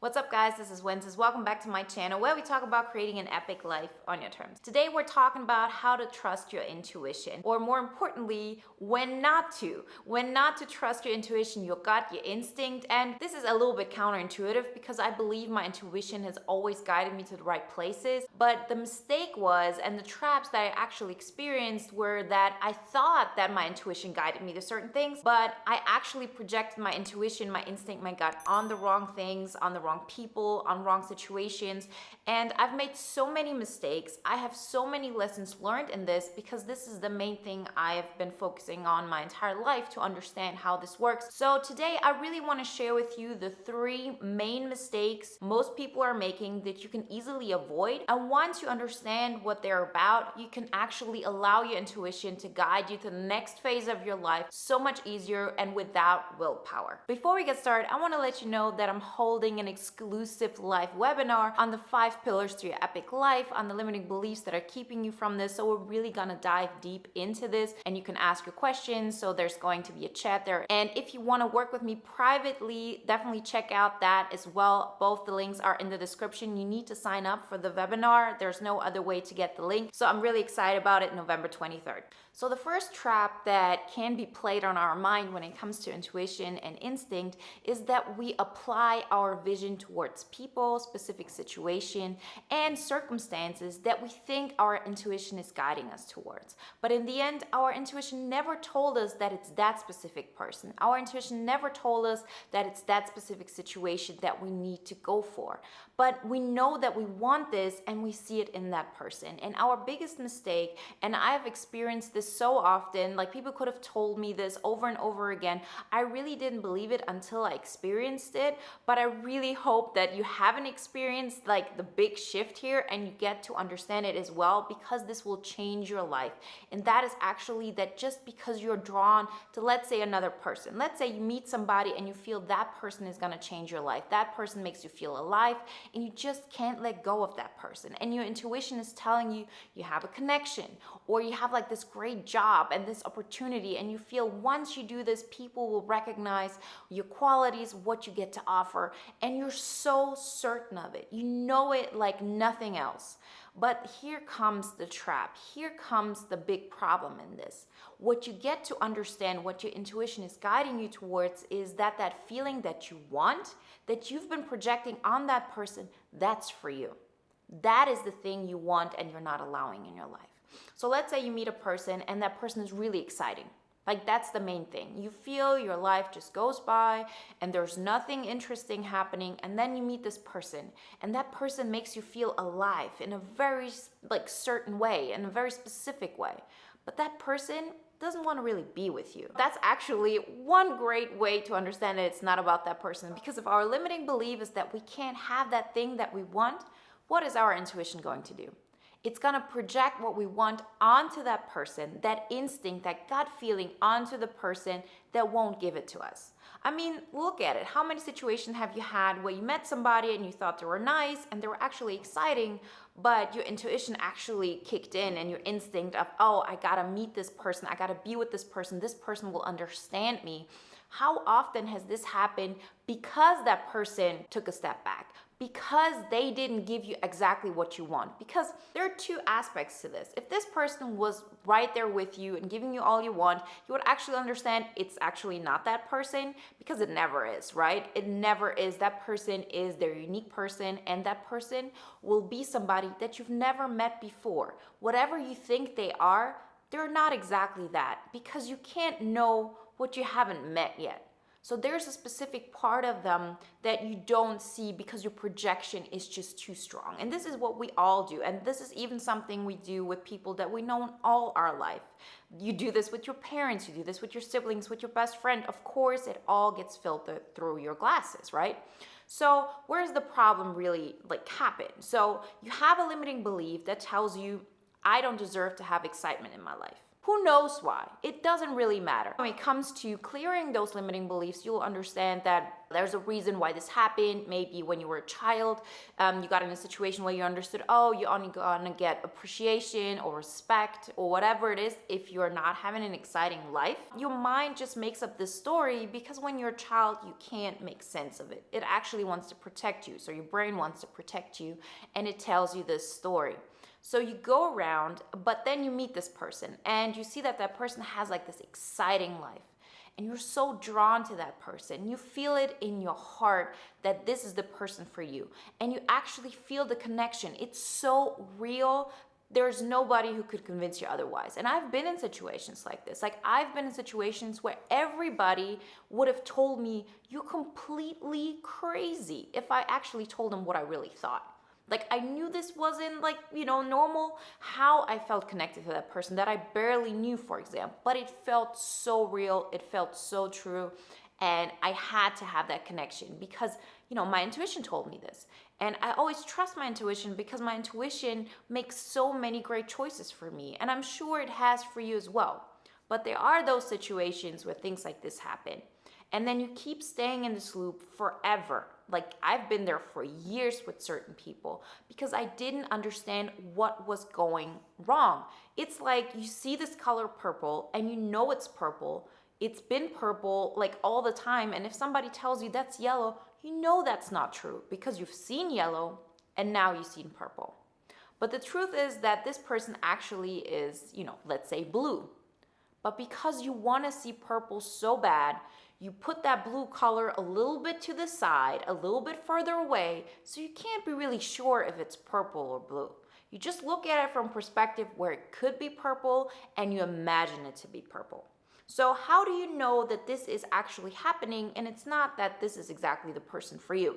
What's up, guys? This is Wenzes. Welcome back to my channel where we talk about creating an epic life on your terms. Today we're talking about how to trust your intuition, or more importantly, when not to. When not to trust your intuition, your gut, your instinct. And this is a little bit counterintuitive because I believe my intuition has always guided me to the right places. But the mistake was, and the traps that I actually experienced were that I thought that my intuition guided me to certain things, but I actually projected my intuition, my instinct, my gut on the wrong things, on the wrong people, on wrong situations. And I've made so many mistakes. I have so many lessons learned in this because this is the main thing I have been focusing on my entire life to understand how this works. So today I really want to share with you the 3 main mistakes most people are making that you can easily avoid. And once you understand what they're about, you can actually allow your intuition to guide you to the next phase of your life so much easier and without willpower. Before we get started, I want to let you know that I'm holding an exclusive live webinar on the 5 pillars to your epic life, on the limiting beliefs that are keeping you from this. So we're really gonna dive deep into this, and you can ask your questions. So there's going to be a chat there. And if you want to work with me privately, definitely check out that as well. Both the links are in the description. You need to sign up for the webinar. There's no other way to get the link. So I'm really excited about it, November 23rd. So the first trap that can be played on our mind when it comes to intuition and instinct is that we apply our vision towards people, specific situation, and circumstances that we think our intuition is guiding us towards. But in the end, our intuition never told us that it's that specific person. Our intuition never told us that it's that specific situation that we need to go for. But we know that we want this and we see it in that person. And our biggest mistake, and I've experienced this so often, like people could have told me this over and over again. I really didn't believe it until I experienced it, but I really hope that you haven't experienced like the big shift here and you get to understand it as well, because this will change your life. And that is actually that just because you're drawn to, let's say, another person, let's say you meet somebody and you feel that person is going to change your life, that person makes you feel alive, and you just can't let go of that person, and your intuition is telling you you have a connection, or you have like this great job and this opportunity, and you feel once you do this, people will recognize your qualities, what you get to offer, and you're so certain of it. You know it like nothing else. But here comes the trap. Here comes the big problem in this. What you get to understand, what your intuition is guiding you towards, is that that feeling that you want, that you've been projecting on that person, that's for you. That is the thing you want and you're not allowing in your life. So let's say you meet a person and that person is really exciting. Like that's the main thing. You feel your life just goes by and there's nothing interesting happening, and then you meet this person and that person makes you feel alive in a very like certain way, in a very specific way. But that person doesn't want to really be with you. That's actually one great way to understand that it's not about that person, because if our limiting belief is that we can't have that thing that we want, what is our intuition going to do? It's going to project what we want onto that person, that instinct, that gut feeling onto the person that won't give it to us. I mean, look at it. How many situations have you had where you met somebody and you thought they were nice and they were actually exciting, but your intuition actually kicked in, and your instinct of, oh, I got to meet this person, I got to be with this person will understand me. How often has this happened because that person took a step back? Because they didn't give you exactly what you want. Because there are 2 aspects to this. If this person was right there with you and giving you all you want, you would actually understand it's actually not that person, because it never is, right? It never is. That person is their unique person, and that person will be somebody that you've never met before. Whatever you think they are, they're not exactly that, because you can't know what you haven't met yet. So there's a specific part of them that you don't see because your projection is just too strong. And this is what we all do. And this is even something we do with people that we know all our life. You do this with your parents, you do this with your siblings, with your best friend. Of course, it all gets filtered through your glasses, right? So where's the problem really like happen? So you have a limiting belief that tells you, I don't deserve to have excitement in my life. Who knows why? It doesn't really matter. When it comes to clearing those limiting beliefs, you'll understand that there's a reason why this happened. Maybe when you were a child, you got in a situation where you understood, oh, you're only gonna get appreciation or respect or whatever it is if you're not having an exciting life. Your mind just makes up this story because when you're a child, you can't make sense of it. It actually wants to protect you. So your brain wants to protect you, and it tells you this story. So you go around, but then you meet this person and you see that that person has like this exciting life, and you're so drawn to that person. You feel it in your heart that this is the person for you, and you actually feel the connection. It's so real. There's nobody who could convince you otherwise. And I've been in situations like this. Like, I've been in situations where everybody would have told me, you're completely crazy, if I actually told them what I really thought. Like, I knew this wasn't like, normal, how I felt connected to that person that I barely knew, for example. But it felt so real. It felt so true. And I had to have that connection because, my intuition told me this. And I always trust my intuition because my intuition makes so many great choices for me. And I'm sure it has for you as well. But there are those situations where things like this happen. And then you keep staying in this loop forever. Like, I've been there for years with certain people because I didn't understand what was going wrong. It's like you see this color purple and you know it's purple. It's been purple like all the time. And if somebody tells you that's yellow, you know that's not true because you've seen yellow and now you've seen purple. But the truth is that this person actually is, let's say blue. But because you want to see purple so bad, you put that blue color a little bit to the side, a little bit further away, so you can't be really sure if it's purple or blue. You just look at it from perspective where it could be purple and you imagine it to be purple. So how do you know that this is actually happening and it's not that this is exactly the person for you?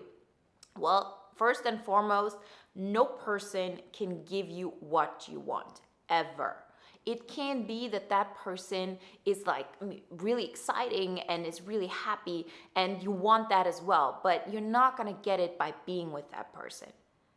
Well, first and foremost, no person can give you what you want, ever. It can be that that person is like really exciting and is really happy and you want that as well, but you're not going to get it by being with that person.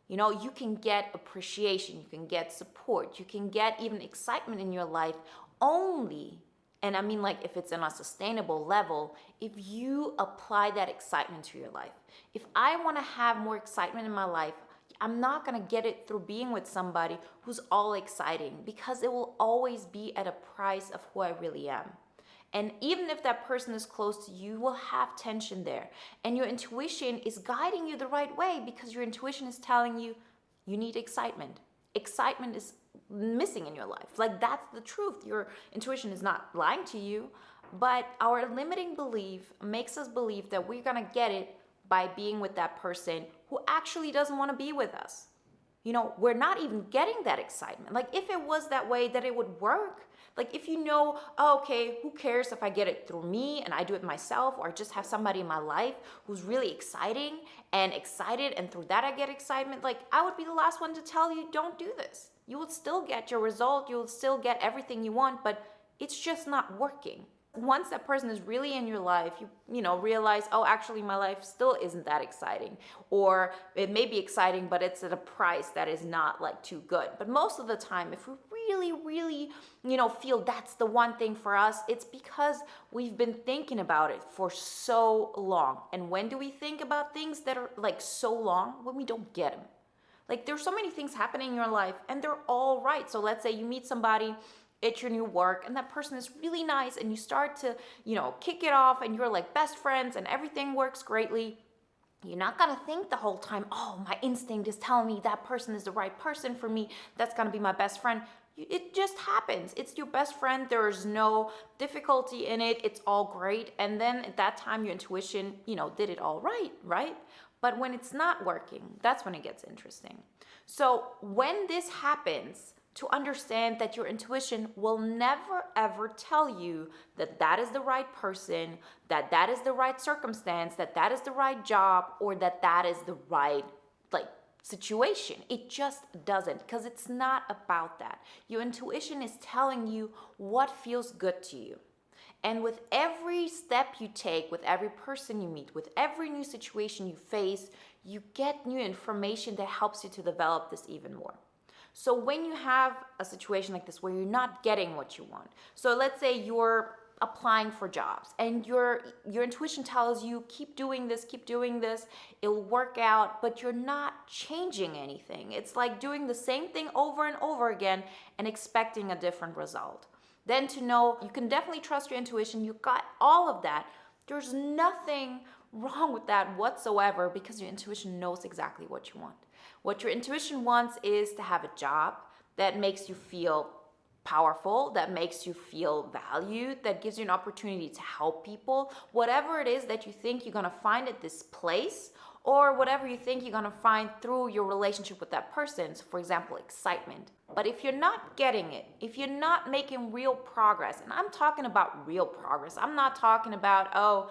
You can get appreciation, you can get support, you can get even excitement in your life only, and I mean like if it's on a sustainable level, if you apply that excitement to your life. If I want to have more excitement in my life, I'm not going to get it through being with somebody who's all exciting because it will always be at a price of who I really am. And even if that person is close to you, you will have tension there. And your intuition is guiding you the right way because your intuition is telling you, you need excitement. Excitement is missing in your life. Like, that's the truth. Your intuition is not lying to you, but our limiting belief makes us believe that we're going to get it by being with that person who actually doesn't want to be with us. We're not even getting that excitement. Like, if it was that way, that it would work. Like, if oh, okay, who cares if I get it through me and I do it myself, or I just have somebody in my life who's really exciting and excited, and through that I get excitement. Like, I would be the last one to tell you, don't do this. You will still get your result. You will still get everything you want, but it's just not working. Once that person is really in your life, you realize, oh, actually my life still isn't that exciting, or it may be exciting, but it's at a price that is not like too good. But most of the time, if we really, feel that's the one thing for us, it's because we've been thinking about it for so long. And when do we think about things that are like so long? When we don't get them. Like, there's so many things happening in your life and they're all right. So let's say you meet somebody at your new work and that person is really nice and you start to, kick it off and you're like best friends and everything works greatly. You're not going to think the whole time, oh, my instinct is telling me that person is the right person for me. That's going to be my best friend. It just happens. It's your best friend. There's no difficulty in it. It's all great. And then at that time, your intuition, did it all right? But when it's not working, that's when it gets interesting. So when this happens, to understand that your intuition will never ever tell you that that is the right person, that that is the right circumstance, that that is the right job, or that that is the right situation. It just doesn't, because it's not about that. Your intuition is telling you what feels good to you. And with every step you take, with every person you meet, with every new situation you face, you get new information that helps you to develop this even more. So when you have a situation like this where you're not getting what you want, so let's say you're applying for jobs and your intuition tells you keep doing this, it'll work out, but you're not changing anything. It's like doing the same thing over and over again and expecting a different result. Then to know you can definitely trust your intuition, you got all of that. There's nothing wrong with that whatsoever because your intuition knows exactly what you want. What your intuition wants is to have a job that makes you feel powerful, that makes you feel valued, that gives you an opportunity to help people, whatever it is that you think you're going to find at this place, or whatever you think you're going to find through your relationship with that person. So for example, excitement. But if you're not getting it, if you're not making real progress, and I'm talking about real progress, I'm not talking about,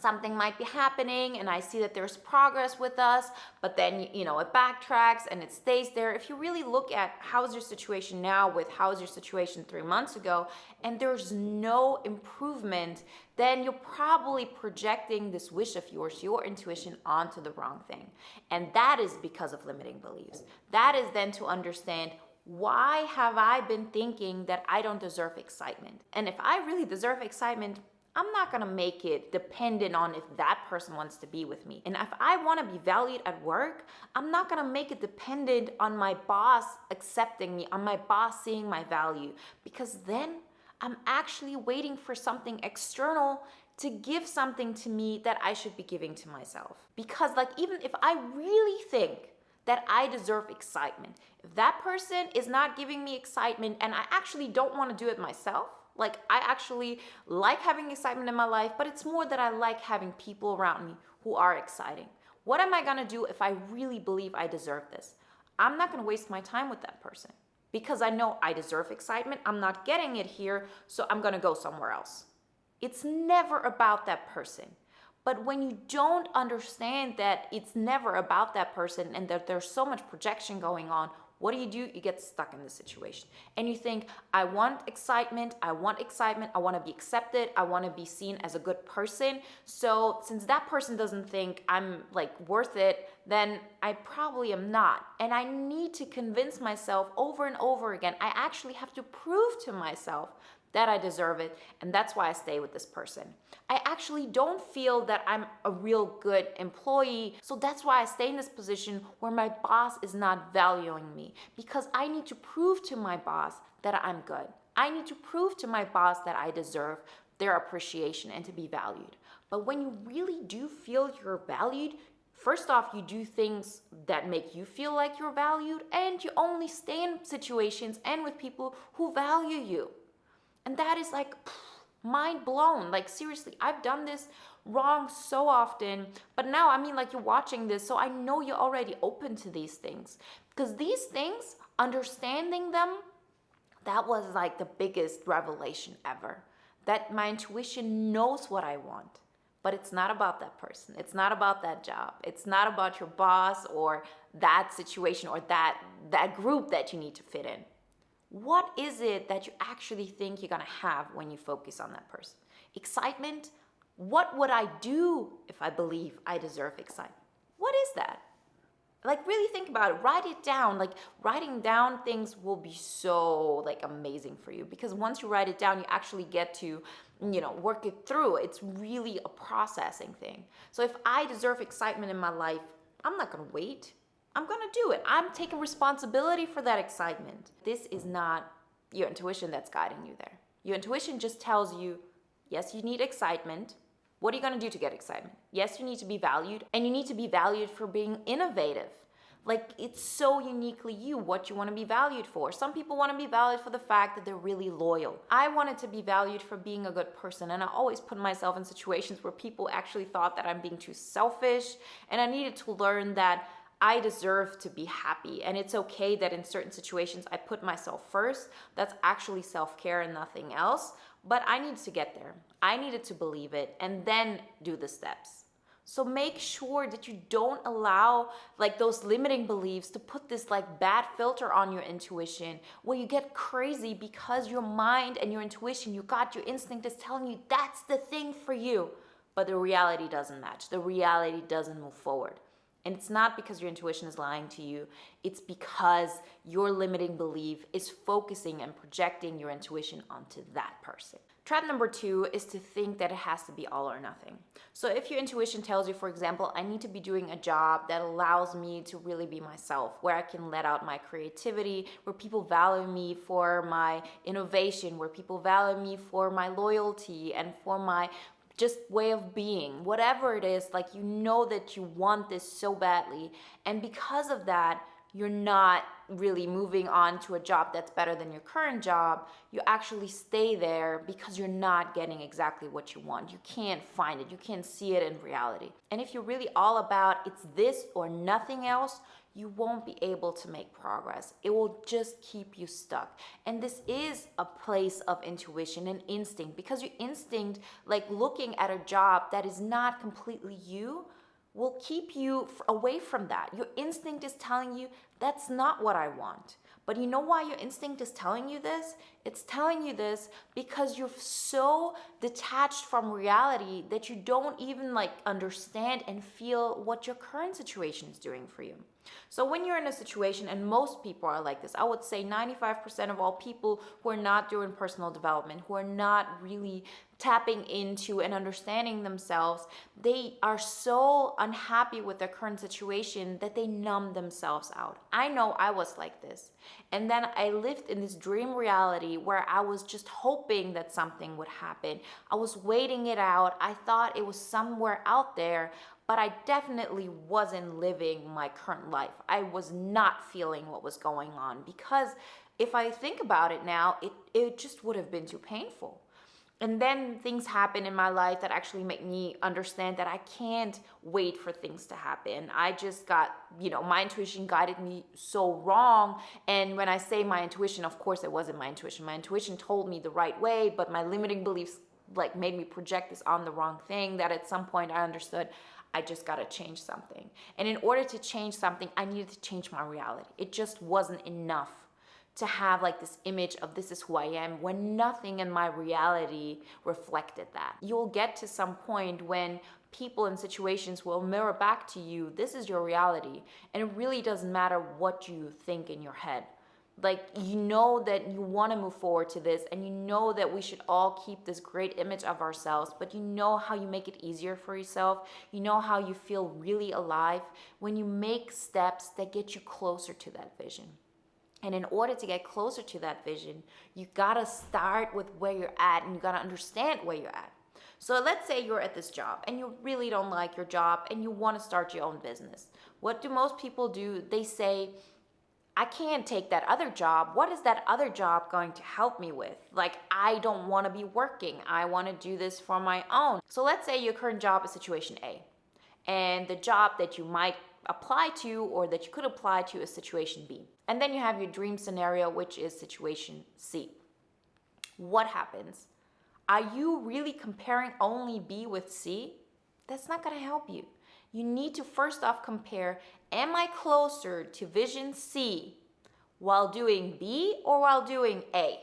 something might be happening and I see that there's progress with us, but then, it backtracks and it stays there. If you really look at how's your situation now with how's your situation 3 months ago, and there's no improvement, then you're probably projecting this wish of yours, your intuition, onto the wrong thing. And that is because of limiting beliefs. That is then to understand, why have I been thinking that I don't deserve excitement? And if I really deserve excitement, I'm not going to make it dependent on if that person wants to be with me. And if I want to be valued at work, I'm not going to make it dependent on my boss accepting me, on my boss seeing my value, because then I'm actually waiting for something external to give something to me that I should be giving to myself. Because even if I really think that I deserve excitement, if that person is not giving me excitement and I actually don't want to do it myself, I actually like having excitement in my life, but it's more that I like having people around me who are exciting. What am I going to do if I really believe I deserve this? I'm not going to waste my time with that person because I know I deserve excitement. I'm not getting it here, so I'm going to go somewhere else. It's never about that person. But when you don't understand that it's never about that person and that there's so much projection going on, what do? You get stuck in this situation. And you think, I want excitement, I want to be accepted, I want to be seen as a good person. So since that person doesn't think I'm worth it, then I probably am not. And I need to convince myself over and over again. I actually have to prove to myself that I deserve it, and that's why I stay with this person. I actually don't feel that I'm a real good employee, so that's why I stay in this position where my boss is not valuing me, because I need to prove to my boss that I'm good. I need to prove to my boss that I deserve their appreciation and to be valued. But when you really do feel you're valued, first off, you do things that make you feel like you're valued, and you only stay in situations and with people who value you. And that is mind blown. Seriously, I've done this wrong so often, but now, you're watching this, so I know you're already open to these things. Because these things, understanding them, that was the biggest revelation ever. That my intuition knows what I want, but it's not about that person. It's not about that job. It's not about your boss or that situation or that group that you need to fit in. What is it that you actually think you're going to have when you focus on that person? Excitement? What would I do if I believe I deserve excitement? What is that? Really think about it. Write it down. Writing down things will be so amazing for you, because once you write it down, you actually get to, work it through. It's really a processing thing. So if I deserve excitement in my life, I'm not going to wait. I'm going to do it. I'm taking responsibility for that excitement. This is not your intuition that's guiding you there. Your intuition just tells you, yes, you need excitement. What are you going to do to get excitement? Yes, you need to be valued, and you need to be valued for being innovative. It's so uniquely you, what you want to be valued for. Some people want to be valued for the fact that they're really loyal. I wanted to be valued for being a good person, and I always put myself in situations where people actually thought that I'm being too selfish, and I needed to learn that I deserve to be happy, and it's okay that in certain situations I put myself first. That's actually self-care and nothing else, but I needed to get there. I needed to believe it and then do the steps. So make sure that you don't allow those limiting beliefs to put this bad filter on your intuition where you get crazy because your mind and your intuition, your instinct is telling you that's the thing for you, but the reality doesn't match. The reality doesn't move forward. And it's not because your intuition is lying to you. It's because your limiting belief is focusing and projecting your intuition onto that person. Trap number 2 is to think that it has to be all or nothing. So if your intuition tells you, for example, I need to be doing a job that allows me to really be myself, where I can let out my creativity, where people value me for my innovation, where people value me for my loyalty and for my just way of being, whatever it is, like you know that you want this so badly. And because of that, you're not really moving on to a job that's better than your current job. You actually stay there because you're not getting exactly what you want. You can't find it. You can't see it in reality. And if you're really all about it's this or nothing else, you won't be able to make progress. It will just keep you stuck. And this is a place of intuition and instinct, because your instinct, like looking at a job that is not completely you, will keep you away from that. Your instinct is telling you that's not what I want. But you know why your instinct is telling you this? It's telling you this because you're so detached from reality that you don't even understand and feel what your current situation is doing for you. So when you're in a situation, and most people are like this, I would say 95% of all people who are not doing personal development, who are not really tapping into and understanding themselves, they are so unhappy with their current situation that they numb themselves out. I know I was like this. And then I lived in this dream reality where I was just hoping that something would happen. I was waiting it out. I thought it was somewhere out there, but I definitely wasn't living my current life. I was not feeling what was going on, because if I think about it now, it just would have been too painful. And then things happen in my life that actually make me understand that I can't wait for things to happen. I just got, my intuition guided me so wrong. And when I say my intuition, of course, it wasn't my intuition. My intuition told me the right way, but my limiting beliefs made me project this on the wrong thing, that at some point I understood I just got to change something. And in order to change something, I needed to change my reality. It just wasn't enough to have this image of this is who I am when nothing in my reality reflected that. You'll get to some point when people and situations will mirror back to you, this is your reality. And it really doesn't matter what you think in your head. You know that you want to move forward to this, and you know that we should all keep this great image of ourselves, but you know how you make it easier for yourself. You know how you feel really alive when you make steps that get you closer to that vision. And in order to get closer to that vision, you gotta start with where you're at, and you gotta understand where you're at. So let's say you're at this job and you really don't like your job and you wanna start your own business. What do most people do? They say, I can't take that other job. What is that other job going to help me with? I don't wanna be working. I wanna do this for my own. So let's say your current job is situation A, and the job that you might apply to or that you could apply to is situation B. And then you have your dream scenario, which is situation C. What happens? Are you really comparing only B with C? That's not going to help you. You need to first off compare, am I closer to vision C while doing B or while doing A?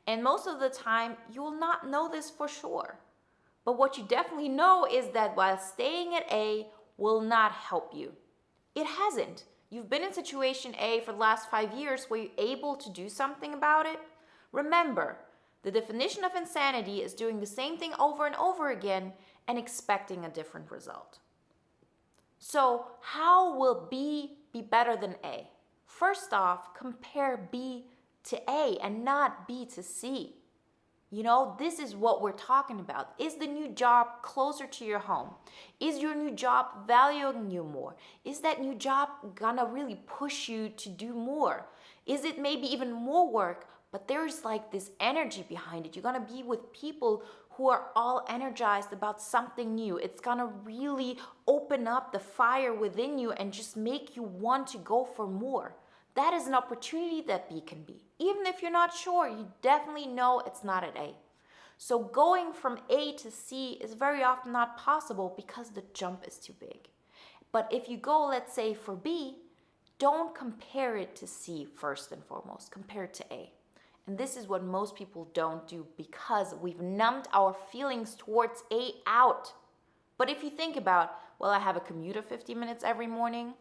And most of the time, you will not know this for sure. But what you definitely know is that while staying at A will not help you. It hasn't. You've been in situation A for the last 5 years. Were you able to do something about it? Remember, the definition of insanity is doing the same thing over and over again and expecting a different result. So how will B be better than A? First off, compare B to A and not B to C. This is what we're talking about. Is the new job closer to your home? Is your new job valuing you more? Is that new job gonna really push you to do more? Is it maybe even more work, but there's this energy behind it? You're gonna be with people who are all energized about something new. It's gonna really open up the fire within you and just make you want to go for more. That is an opportunity that B can be. Even if you're not sure, you definitely know it's not at A. So going from A to C is very often not possible because the jump is too big. But if you go, let's say, for B, don't compare it to C first and foremost. Compare it to A. And this is what most people don't do because we've numbed our feelings towards A out. But if you think about, well, I have a commute of 50 minutes every morning.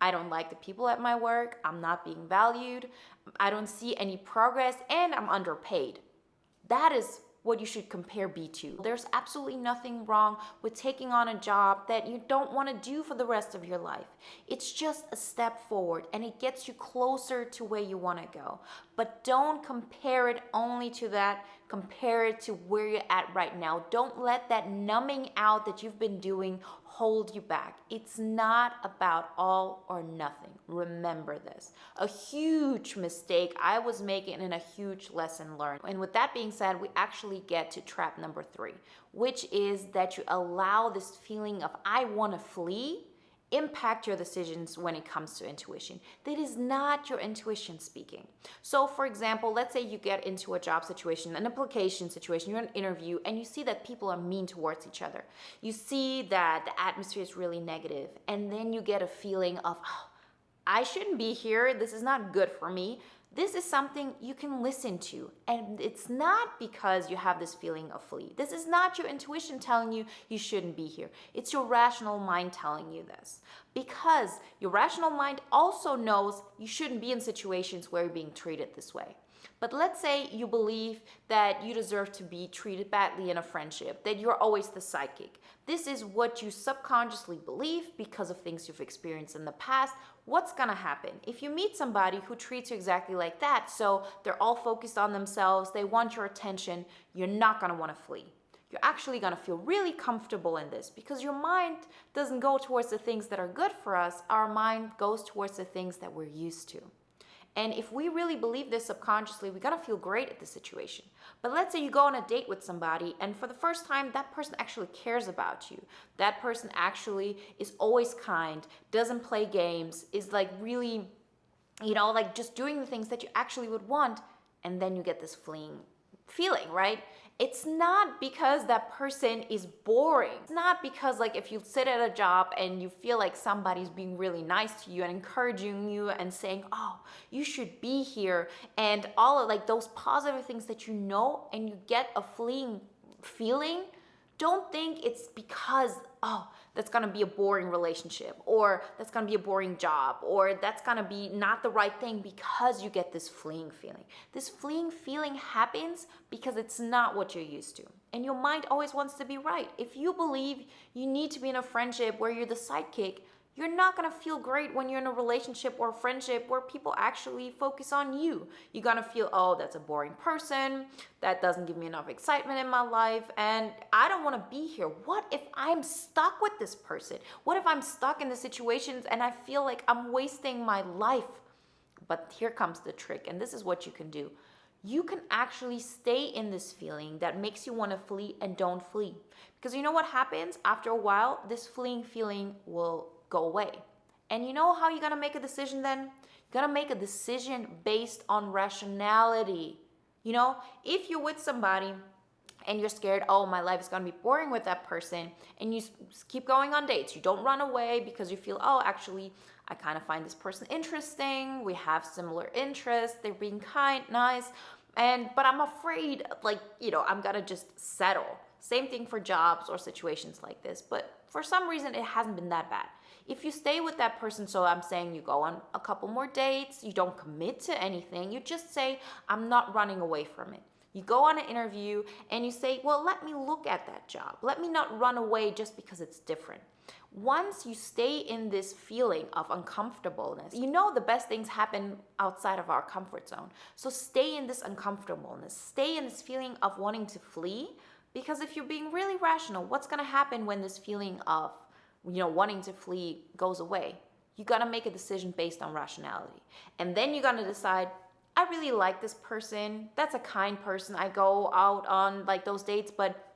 I don't like the people at my work. I'm not being valued. I don't see any progress, and I'm underpaid. That is what you should compare B to. There's absolutely nothing wrong with taking on a job that you don't want to do for the rest of your life. It's just a step forward and it gets you closer to where you want to go. But don't compare it only to that. Compare it to where you're at right now. Don't let that numbing out that you've been doing hold you back. It's not about all or nothing. Remember this. A huge mistake I was making and a huge lesson learned. And with that being said, we actually get to trap number 3, which is that you allow this feeling of I want to flee impact your decisions when it comes to intuition. That is not your intuition speaking. So for example, let's say you get into a job situation, an application situation, you're in an interview, and you see that people are mean towards each other. You see that the atmosphere is really negative, and then you get a feeling of, oh, I shouldn't be here. This is not good for me. This is something you can listen to. And it's not because you have this feeling of flee. This is not your intuition telling you you shouldn't be here. It's your rational mind telling you this. Because your rational mind also knows you shouldn't be in situations where you're being treated this way. But let's say you believe that you deserve to be treated badly in a friendship, that you're always the sidekick. This is what you subconsciously believe because of things you've experienced in the past. What's gonna happen? If you meet somebody who treats you exactly like that, so they're all focused on themselves, they want your attention, you're not gonna wanna flee. You're actually gonna feel really comfortable in this because your mind doesn't go towards the things that are good for us. Our mind goes towards the things that we're used to. And if we really believe this subconsciously, we're gonna feel great at the situation. But let's say you go on a date with somebody and for the first time, that person actually cares about you. That person actually is always kind, doesn't play games, is like really, like just doing the things that you actually would want. And then you get this fleeing feeling, right? It's not because that person is boring. It's not because like if you sit at a job and you feel like somebody's being really nice to you and encouraging you and saying, oh, you should be here, and all of like those positive things that you know, and you get a fleeing feeling. Don't think it's because, oh, that's gonna be a boring relationship, or that's gonna be a boring job, or that's gonna be not the right thing because you get this fleeing feeling. This fleeing feeling happens because it's not what you're used to. And your mind always wants to be right. If you believe you need to be in a friendship where you're the sidekick, you're not gonna feel great when you're in a relationship or a friendship where people actually focus on you. You're gonna feel, oh, that's a boring person, that doesn't give me enough excitement in my life, and I don't wanna be here. What if I'm stuck with this person? What if I'm stuck in the situations and I feel like I'm wasting my life? But here comes the trick, and this is what you can do. You can actually stay in this feeling that makes you wanna flee and don't flee. Because you know what happens? After a while, this fleeing feeling will go away. And you know how you're gonna make a decision then? You're gonna make a decision based on rationality. If you're with somebody and you're scared, oh, my life is gonna be boring with that person, and you keep going on dates, you don't run away because you feel, oh, actually, I kind of find this person interesting, we have similar interests, they're being kind, nice, but I'm afraid, I'm gonna just settle. Same thing for jobs or situations like this, but for some reason, it hasn't been that bad. If you stay with that person, so I'm saying you go on a couple more dates, you don't commit to anything, you just say, I'm not running away from it. You go on an interview and you say, well, let me look at that job. Let me not run away just because it's different. Once you stay in this feeling of uncomfortableness, the best things happen outside of our comfort zone. So stay in this uncomfortableness, stay in this feeling of wanting to flee, because if you're being really rational, what's gonna happen when this feeling of wanting to flee goes away? You gotta make a decision based on rationality. And then you're gonna decide, I really like this person. That's a kind person. I go out on those dates, but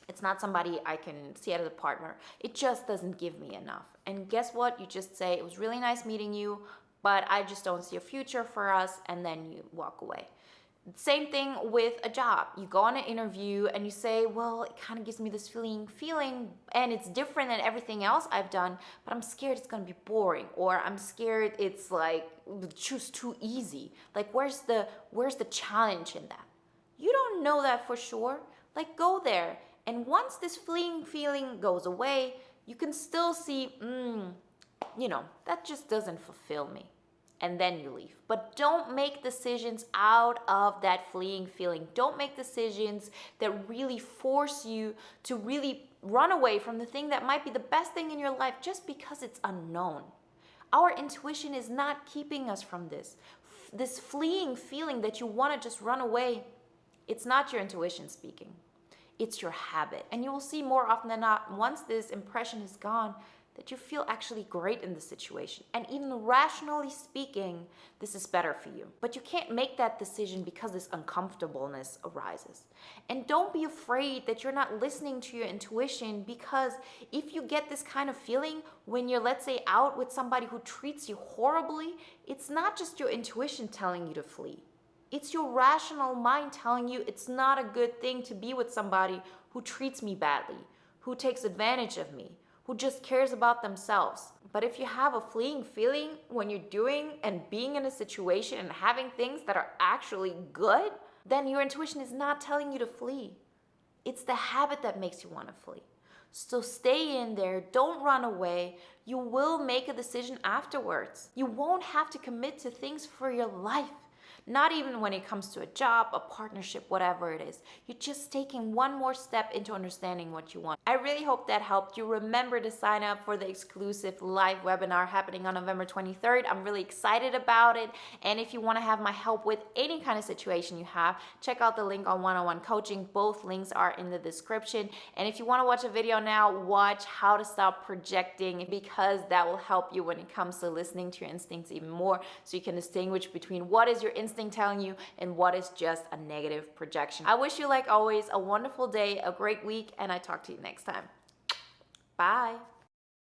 it's not somebody I can see as a partner. It just doesn't give me enough. And guess what? You just say, it was really nice meeting you, but I just don't see a future for us, and then you walk away. Same thing with a job. You go on an interview and you say, well, it kind of gives me this feeling, and it's different than everything else I've done, but I'm scared it's gonna be boring, or I'm scared it's just too easy. Where's the challenge in that? You don't know that for sure. Go there. And once this fleeing feeling goes away, you can still see, that just doesn't fulfill me. And then you leave. But don't make decisions out of that fleeing feeling. Don't make decisions that really force you to really run away from the thing that might be the best thing in your life just because it's unknown. Our intuition is not keeping us from this. This fleeing feeling that you want to just run away, it's not your intuition speaking. It's your habit. And you will see more often than not, once this impression is gone, that you feel actually great in the situation. And even rationally speaking, this is better for you. But you can't make that decision because this uncomfortableness arises. And don't be afraid that you're not listening to your intuition, because if you get this kind of feeling when you're, let's say, out with somebody who treats you horribly, it's not just your intuition telling you to flee. It's your rational mind telling you it's not a good thing to be with somebody who treats me badly, who takes advantage of me, who just cares about themselves. But if you have a fleeing feeling when you're doing and being in a situation and having things that are actually good, then your intuition is not telling you to flee. It's the habit that makes you want to flee. So stay in there, don't run away. You will make a decision afterwards. You won't have to commit to things for your life. Not even when it comes to a job, a partnership, whatever it is. You're just taking one more step into understanding what you want. I really hope that helped you. Remember to sign up for the exclusive live webinar happening on November 23rd. I'm really excited about it. And if you want to have my help with any kind of situation you have, check out the link on one-on-one coaching. Both links are in the description. And if you want to watch a video now, watch how to stop projecting, because that will help you when it comes to listening to your instincts even more, so you can distinguish between what is your instinct telling you and what is just a negative projection. I wish you, like always, a wonderful day, a great week, and I talk to you next time. Bye.